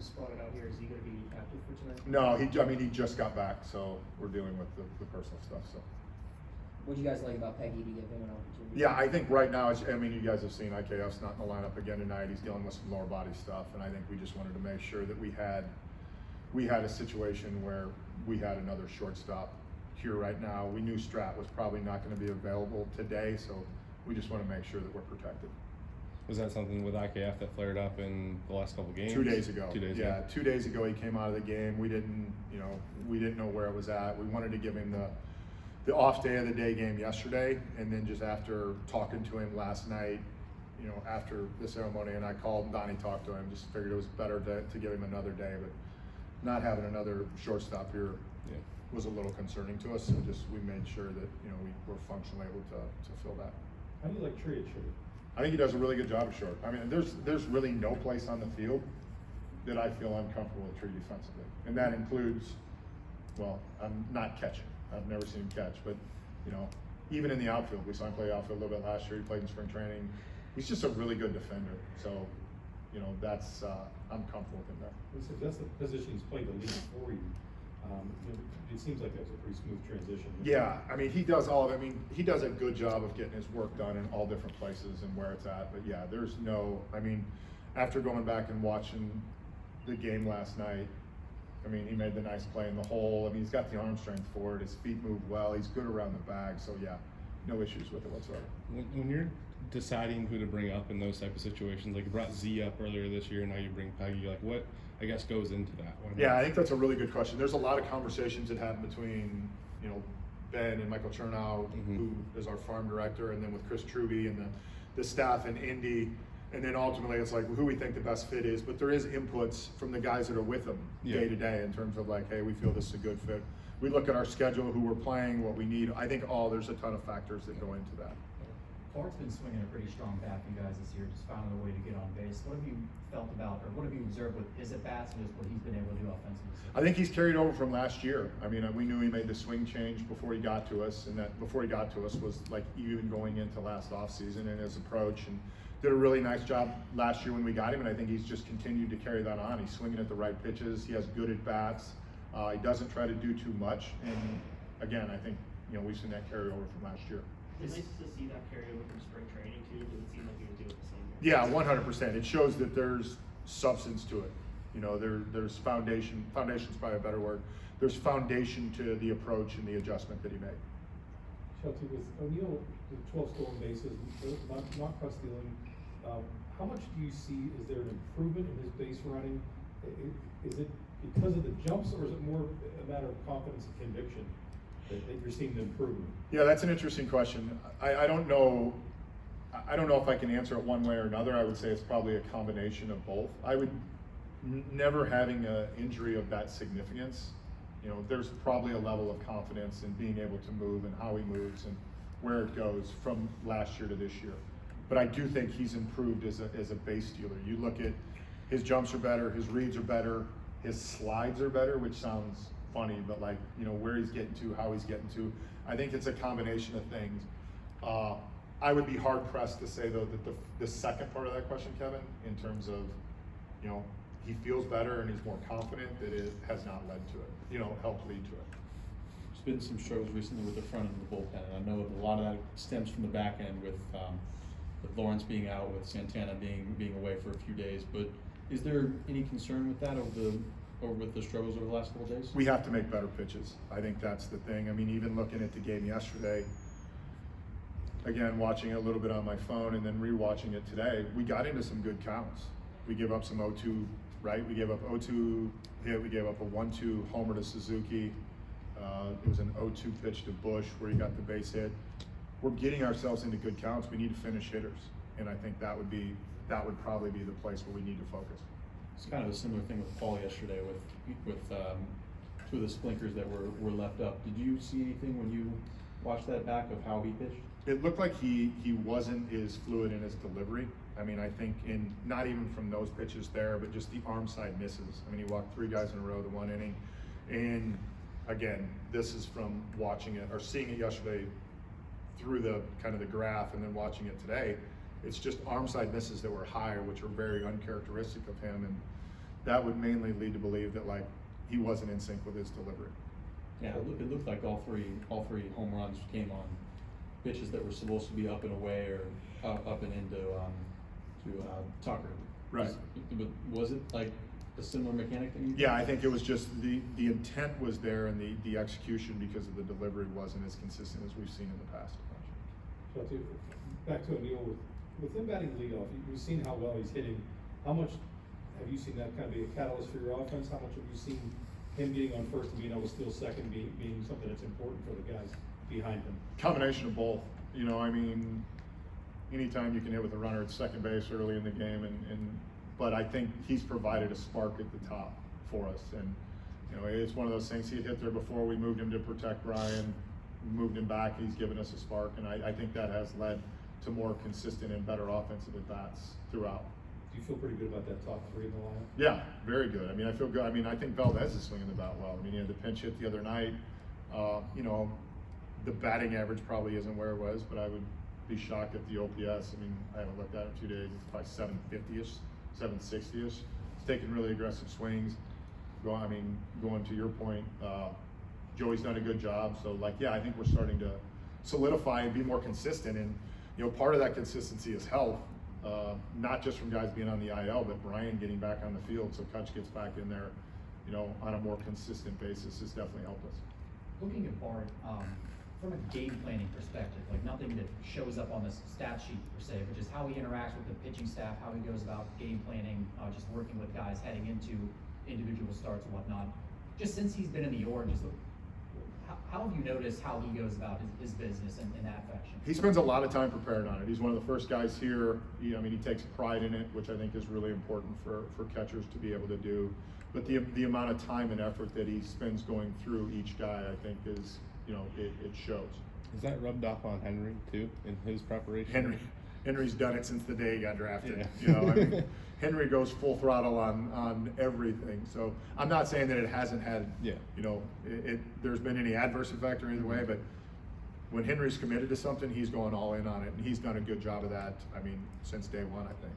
Spotted out here. Is he going to be active for tonight? No, he just got back, so we're dealing with the personal stuff. So. What do you guys like about Peggy to give him an opportunity? Yeah, I think right now, you guys have seen IKF's not in the lineup again tonight. He's dealing with some lower body stuff, and I think we just wanted to make sure that we had a situation where we had another shortstop here right now. We knew Strat was probably not going to be available today, so we just want to make sure that we're protected. Was that something with IKF that flared up in the last couple games? 2 days ago. 2 days yeah, ago. 2 days ago he came out of the game. We didn't know where it was at. We wanted to give him the off day of the day game yesterday, and then just after talking to him last night, after the ceremony, and I called and Donnie talked to him, just figured it was better to give him another day, but not having another shortstop here was a little concerning to us, so we made sure that we were functionally able to fill that. How do you like Tree at short? I think he does a really good job at short. I mean, there's really no place on the field that I feel uncomfortable with Tree defensively, and that includes, well, I'm not catching. I've never seen him catch, but even in the outfield, we saw him play outfield a little bit last year. He played in spring training. He's just a really good defender. So, that's I'm comfortable with him there. That's the position he's played the league for you. It seems like that's a pretty smooth transition. Yeah, I mean, he does all of it. I mean, he does a good job of getting his work done in all different places and where it's at. But yeah, there's no. I mean, after going back and watching the game last night, I mean, he made the nice play in the hole. I mean, he's got the arm strength for it. His feet move well. He's good around the bag. So yeah, no issues with it whatsoever. When you're deciding who to bring up in those type of situations, like you brought Z up earlier this year, and now you bring Peggy, like what I guess goes into that one? Yeah, I think that's a really good question. There's a lot of conversations that happen between Ben and Michael Chernow, who is our farm director, and then with Chris Truby and the staff in Indy. And then ultimately it's like who we think the best fit is, but there is inputs from the guys that are with them day to day in terms of like, hey, we feel this is a good fit. We look at our schedule, who we're playing, what we need. I think there's a ton of factors that go into that. Clark's been swinging a pretty strong bat for you guys this year, just finding a way to get on base. What have you felt about, or what have you observed with his at-bats and just what he's been able to do offensively? I think he's carried over from last year. I mean, we knew he made the swing change before he got to us, and that before he got to us was like even going into last offseason and his approach, and did a really nice job last year when we got him, and I think he's just continued to carry that on. He's swinging at the right pitches. He has good at-bats. He doesn't try to do too much, and again, I think we've seen that carry over from last year. It's nice to see that carry over from spring training too. Does it seem like you would do it the same way? Yeah, 100%. It shows that there's substance to it. There's foundation. Foundation's probably a better word. There's foundation to the approach and the adjustment that he made. Shelton, with O'Neill, the 12 stolen bases, not cross stealing, how much do you see, is there an improvement in his base running? Is it because of the jumps, or is it more a matter of confidence and conviction that you're seeing the improvement? Yeah, that's an interesting question. I don't know. I don't know if I can answer it one way or another. I would say it's probably a combination of both. I would never having an injury of that significance. There's probably a level of confidence in being able to move and how he moves and where it goes from last year to this year. But I do think he's improved as a base stealer. You look at his jumps are better, his reads are better, his slides are better, which sounds funny, but like, where he's getting to, how he's getting to. I think it's a combination of things. I would be hard pressed to say though that the second part of that question, Kevin, in terms of, he feels better and he's more confident, that it has not led to it, helped lead to it. There's been some struggles recently with the front end of the bullpen, and I know a lot of that stems from the back end with Lawrence being out, with Santana being away for a few days. But is there any concern with that with the struggles over the last couple of days? We have to make better pitches. I think that's the thing. I mean, even looking at the game yesterday, again, watching it a little bit on my phone and then re-watching it today, we got into some good counts. We gave up some 0-2, right? We gave up 0-2 hit. We gave up a 1-2 homer to Suzuki. It was an 0-2 pitch to Bush where he got the base hit. We're getting ourselves into good counts. We need to finish hitters, and I think that would probably be the place where we need to focus. It's kind of a similar thing with Paul yesterday with two of the splinkers that were left up. Did you see anything when you watched that back of how he pitched? It looked like he wasn't as fluid in his delivery. I mean, I think not even from those pitches there, but just the arm side misses. I mean, he walked 3 guys in a row the 1 inning, and again, this is from watching it or seeing it yesterday through the kind of the graph and then watching it today. It's just arm side misses that were higher, which are very uncharacteristic of him, and that would mainly lead to believe that like he wasn't in sync with his delivery. Yeah, it looked like all three home runs came on pitches that were supposed to be up and away or up and into to Tucker. Right. Was it like a similar mechanic thing? Yeah, I think it was just the intent was there and the execution because of the delivery wasn't as consistent as we've seen in the past. So back to O'Neill, with him batting leadoff, you've seen how well he's hitting. How much have you seen that kind of be a catalyst for your offense? How much have you seen him getting on first and being able to steal second being something that's important for the guys behind him? Combination of both. You know, I mean, anytime you can hit with a runner at second base early in the game, but I think he's provided a spark at the top for us. And, you know, it's one of those things, he had hit there before, we moved him to protect Brian, moved him back, he's given us a spark, and I think that has led to more consistent and better offensive at-bats throughout. Do you feel pretty good about that top three in the lineup? Yeah, very good. I mean, I feel good. I mean, I think Valdez is swinging the bat well. I mean, he had the pinch hit the other night. You know, the batting average probably isn't where it was, but I would be shocked at the OPS. I mean, I haven't looked at it in 2 days. It's probably 750-ish, 760-ish. He's taking really aggressive swings. Going to your point, Joey's done a good job. So, like, yeah, I think we're starting to solidify and be more consistent. And, you know, part of that consistency is health. Not just from guys being on the IL, but Brian getting back on the field, so Kutch gets back in there, you know, on a more consistent basis has definitely helped us. Looking at Bart, from a game planning perspective, like nothing that shows up on the stat sheet per se, but just how he interacts with the pitching staff, how he goes about game planning, just working with guys heading into individual starts and whatnot. Just since he's been in the org, how have you noticed how he goes about his business in that fashion? He spends a lot of time prepared on it. He's one of the first guys here. He takes pride in it, which I think is really important for catchers to be able to do. But the amount of time and effort that he spends going through each guy, I think is, you know, it shows. Is that rubbed off on Henry too in his preparation? Henry's done it since the day he got drafted. Yeah. You know, I mean, Henry goes full throttle on everything. So I'm not saying that it hasn't had, you know, there's been any adverse effect or either way, but when Henry's committed to something, he's going all in on it, and he's done a good job of that, I mean, since day one, I think.